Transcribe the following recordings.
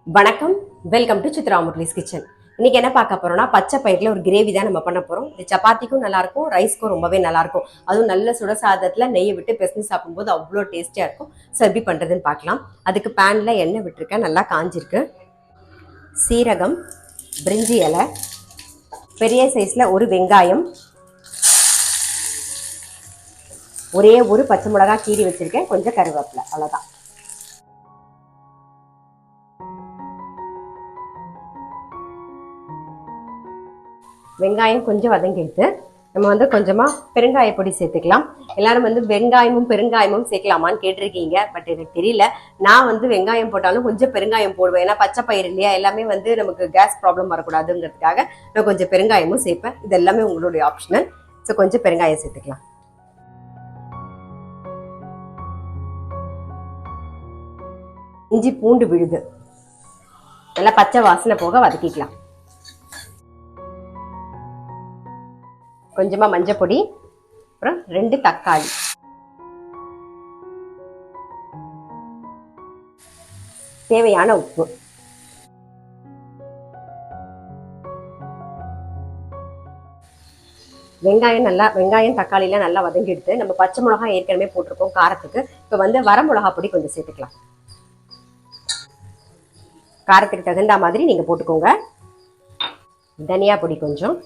வணக்கம், welcome to Chitra முட்லிஸ் kitchen. இன்னைக்கு என்ன பார்க்க போறோம்னா பச்சை பயிரில் ஒரு கிரேவி தான் நம்ம பண்ண போறோம். இது சப்பாத்திக்கும் நல்லா இருக்கும், ரைஸ்க்கும் ரொம்பவே நல்லா இருக்கும். அதுவும் நல்ல சுடசாதத்துல நெய்யை விட்டு பிசைஞ்சு சாப்பிடும்போது அவ்வளோ டேஸ்டியா இருக்கும். ஸோ எப்படி பண்றதுன்னு பார்க்கலாம். அதுக்கு பேன்ல எண்ணெய் விட்டுருக்கேன், நல்லா காஞ்சிருக்கு. சீரகம், பிரிஞ்சி இலை, பெரிய சைஸ்ல ஒரு வெங்காயம், ஒரே ஒரு பச்சை மிளகாய் கீறி வச்சிருக்கேன், கொஞ்சம் கருவேப்பிலை, அவ்வளோதான். வெங்காயம் கொஞ்சம் வதங்கிடுது. நம்ம வந்து கொஞ்சமாக பெருங்காய பொடி சேர்த்துக்கலாம். எல்லாரும் வந்து வெங்காயமும் பெருங்காயமும் சேர்க்கலாமான்னு கேட்டிருக்கீங்க. பட் எனக்கு தெரியல. நான் வந்து வெங்காயம் போட்டாலும் கொஞ்சம் பெருங்காயம் போடுவேன். ஏன்னா பச்சை பயிர் இல்லையா, எல்லாமே வந்து நமக்கு கேஸ் ப்ராப்ளம் வரக்கூடாதுங்கிறதுக்காக நான் கொஞ்சம் பெருங்காயமும் சேர்ப்பேன். இது எல்லாமே உங்களுடைய ஆப்ஷனல். ஸோ கொஞ்சம் பெருங்காயம் சேர்த்துக்கலாம். இஞ்சி பூண்டு விழுது நல்லா பச்சை வாசனை போக வதக்கிக்கலாம். கொஞ்சமா மஞ்சள் பொடி, அப்புறம் 2 தக்காளி, தேவையான உப்பு, வெங்காயம் தக்காளிலாம் நல்லா வதங்கிடுது. நம்ம பச்சை மிளகாய் ஏற்கனவே போட்டிருக்கோம் காரத்துக்கு. இப்போ வந்து வர மிளகா பொடி கொஞ்சம் சேர்த்துக்கலாம். காரத்துக்கு தகுந்த மாதிரி நீங்க போட்டுக்கோங்க. தனியா பொடி கொஞ்சம்,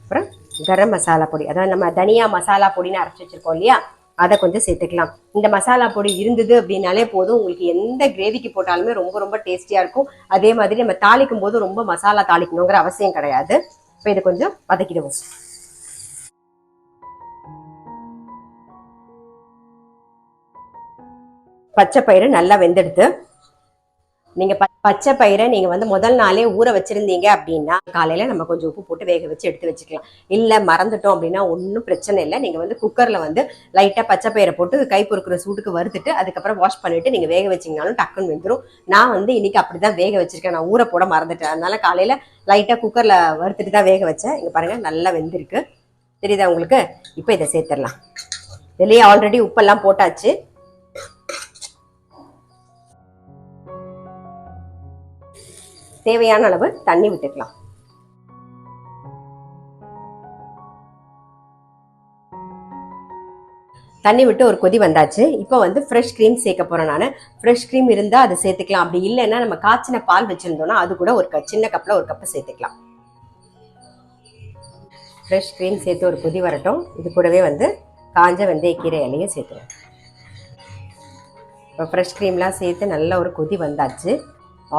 அப்புறம் கரம் மசாலா பொடி, அதாவது நம்ம தனியா மசாலா பொடின்னு அரைச்சி வச்சிருக்கோம் இல்லையா, அதை கொஞ்சம் சேர்த்துக்கலாம். இந்த மசாலா பொடி இருந்தது அப்படின்னாலே போதும், உங்களுக்கு எந்த கிரேவிக்கு போட்டாலுமே ரொம்ப ரொம்ப டேஸ்டியா இருக்கும். அதே மாதிரி நம்ம தாளிக்கும் போது ரொம்ப மசாலா தாளிக்கணுங்கிற அவசியம் கிடையாது. இப்போ இதை கொஞ்சம் வதக்கிடுவோம். பச்சை பயிறு நல்லா வெந்தெடுத்து, நீங்க பச்சை பயிரை நீங்க வந்து முதல் நாளே ஊற வச்சிருந்தீங்க அப்படின்னா காலையில நம்ம கொஞ்சம் உப்பு போட்டு வேக வச்சு எடுத்து வச்சுக்கலாம். இல்ல மறந்துட்டோம் அப்படின்னா ஒன்றும் பிரச்சனை இல்லை. நீங்க வந்து குக்கர்ல வந்து லைட்டா பச்சை பயிரை போட்டு கை பொறுக்கிற சூட்டுக்கு வறுத்துட்டு அதுக்கப்புறம் வாஷ் பண்ணிட்டு நீங்க வேக வச்சீங்கனாலும் டக்குன்னு வெந்துடும். நான் வந்து இன்னைக்கு அப்படிதான் வேக வச்சிருக்கேன். நான் ஊற போட மறந்துட்டேன், அதனால காலையில லைட்டா குக்கர்ல வறுத்துட்டு தான் வேக வச்சேன். இங்க பாருங்க நல்லா வெந்திருக்கு, தெரியுதா உங்களுக்கு? இப்போ இதை சேர்த்துடலாம். இதுலயே ஆல்ரெடி உப்பெல்லாம் போட்டாச்சு. தேவையான அளவு தண்ணி விட்டுக்கலாம். தண்ணி விட்டு ஒரு கொதி வந்தாச்சு. இப்போ வந்து ஃப்ரெஷ் க்ரீம் சேர்க்க போறேன். நான் ஃப்ரெஷ் க்ரீம் இருந்தால் அதை சேர்த்துக்கலாம். அப்படி இல்லைன்னா நம்ம காய்ச்சின பால் வச்சிருந்தோம்னா அது கூட ஒரு சின்ன கப்பில் ஒரு கப்பு சேர்த்துக்கலாம். ஃப்ரெஷ் க்ரீம் சேர்த்து ஒரு கொதி வரட்டும். இது கூடவே வந்து காஞ்ச வெந்தயக்கீரை இலையும் சேர்த்துறேன். இப்போ ஃப்ரெஷ் க்ரீம்லாம் சேர்த்து நல்ல ஒரு கொதி வந்தாச்சு.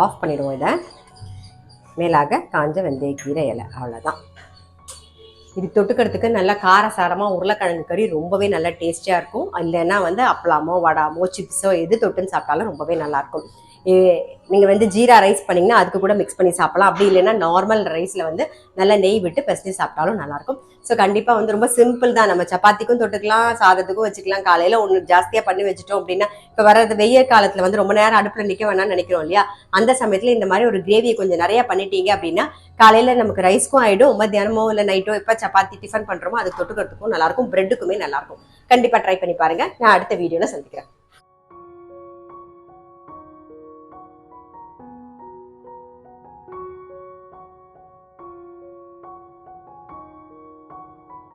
ஆஃப் பண்ணிடுவோம். இதை மேலாக காஞ்ச வெந்தயக்கீரை இலை, அவ்வளோதான். இது தொட்டுக்கிறதுக்கு நல்லா காரசாரமாக உருளைக்கிழங்கு கறி ரொம்பவே நல்லா டேஸ்டியாக இருக்கும். இல்லைன்னா வந்து அப்பளாமோ வடாமோ சிப்ஸோ எது தொட்டுன்னு சாப்பிட்டாலும் ரொம்பவே நல்லாயிருக்கும். நீங்கள் வந்து ஜீரா ரைஸ் பண்ணிங்கன்னா அதுக்கு கூட மிக்ஸ் பண்ணி சாப்பிடலாம். அப்படி இல்லைன்னா நார்மல் ரைஸில் வந்து நல்லா நெய் விட்டு பிசைஞ்சு சாப்பிட்டாலும் நல்லாயிருக்கும். ஸோ கண்டிப்பாக வந்து ரொம்ப சிம்பிள் தான். நம்ம சப்பாத்திக்கும் தொட்டுக்கலாம், சாதத்துக்கும் வச்சுக்கலாம். காலையில் ஒன்று ஜாஸ்தியாக பண்ணி வச்சுட்டோம் அப்படின்னா இப்போ வர்றது வெய்ய காலத்தில் வந்து ரொம்ப நேரம் அடுப்பில் நிற்க வேணாம்னு நினைக்கிறோம் இல்லையா, அந்த சமயத்தில் இந்த மாதிரி ஒரு கிரேவியை கொஞ்சம் நிறையா பண்ணிட்டீங்க அப்படின்னா காலையில் நமக்கு ரைஸ்க்கும் ஆகிடும், மத்தியானமோ இல்லை நைட்டோ இப்போ சப்பாத்தி டிஃபன் பண்ணுறோமோ அதுக்கு தொட்டுக்கிறதுக்கும் நல்லாயிருக்கும், பிரெட்டுக்குமே நல்லாயிருக்கும். கண்டிப்பாக ட்ரை பண்ணி பாருங்கள். நான் அடுத்த வீடியோவில் சந்திக்கிறேன்.